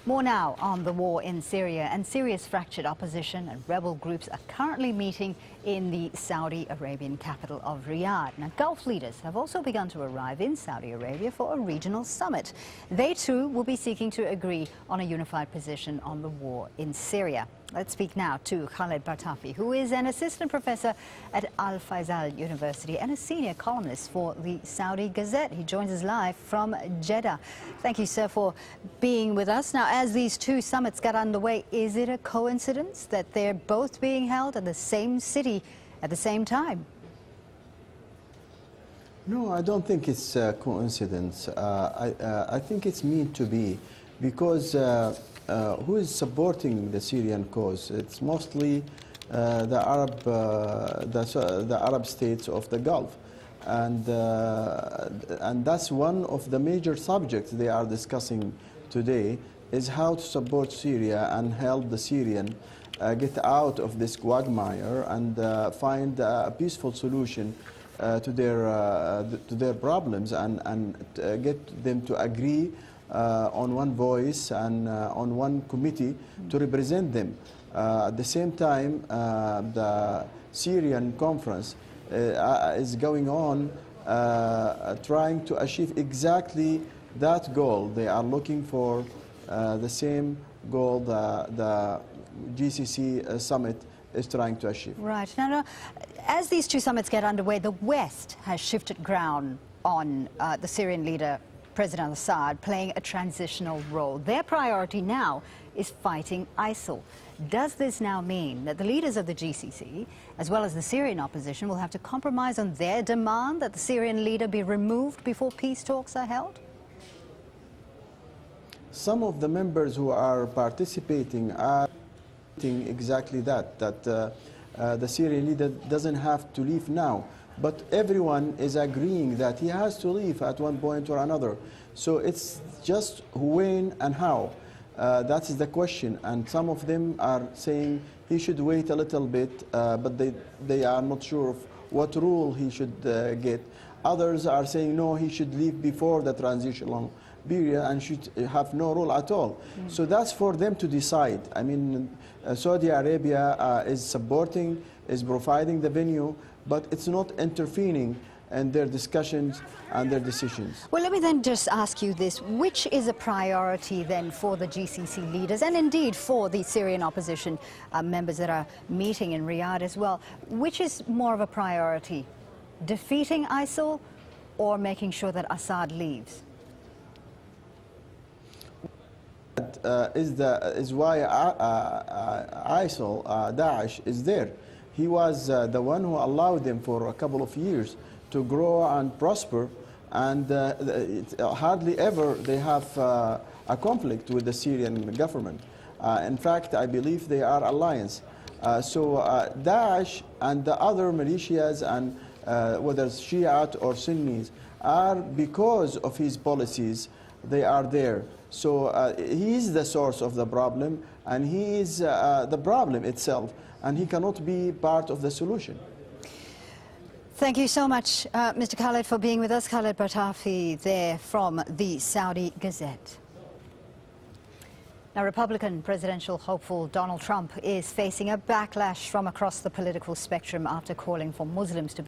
More now on the war in Syria, and Syria's fractured opposition and rebel groups are currently meeting in the Saudi Arabian capital of Riyadh. Now, Gulf leaders have also begun to arrive in Saudi Arabia for a regional summit. They too will be seeking to agree on a unified position on the war in Syria. Let's speak now to Khaled, who is an assistant professor at Al Faisal University and a senior columnist for the Saudi Gazette. He joins us live from Jeddah. Thank you, sir, for being with us. Now, as these two summits got underway, is it a coincidence that they're both being held in the same city at the same time? No, I don't think it's a coincidence. I think it's meant to be, because who is supporting the Syrian cause? It's mostly the Arab states of the Gulf, and that's one of the major subjects they are discussing today, is how to support Syria and help the Syrian get out of this quagmire and find a peaceful solution to their problems, and get them to agree on one voice and on one committee to represent them. At the same time, the Syrian conference is going on, trying to achieve exactly that goal. They are looking for the same goal the GCC summit is trying to achieve. Right. Now, as these two summits get underway, the West has shifted ground on the Syrian leader, President Assad, playing a transitional role. Their priority now is fighting ISIL. Does this now mean that the leaders of the GCC, as well as the Syrian opposition, will have to compromise on their demand that the Syrian leader be removed before peace talks are held? Some of the members who are participating are saying exactly that the Syrian leader doesn't have to leave now. But everyone is agreeing that he has to leave at one point or another. So it's just when and how. That is the question. And some of them are saying he should wait a little bit, but they are not sure of what rule he should get. Others are saying, no, he should leave before the transitional period and should have no role at all. So that's for them to decide. I mean, Saudi Arabia is supporting, is providing the venue, but it's not intervening in their discussions and their decisions. Well, let me then just ask you this. Which is a priority then for the GCC leaders, and indeed for the Syrian opposition members that are meeting in Riyadh as well? Which is more of a priority? Defeating ISIL or making sure that Assad leaves? Is why ISIL, Daesh, is there. He was the one who allowed them for a couple of years to grow and prosper, and hardly ever they have a conflict with the Syrian government. In fact, I believe they are alliance. So Daesh and the other militias, and whether it's Shiite or Sunnis, are, because of his policies, they are there. So he is the source of the problem, and he is the problem itself, and he cannot be part of the solution. Thank you so much, Mr. Khaled, for being with us. Khaled Batarfi there from the Saudi Gazette. Now, Republican presidential hopeful Donald Trump is facing a backlash from across the political spectrum after calling for Muslims to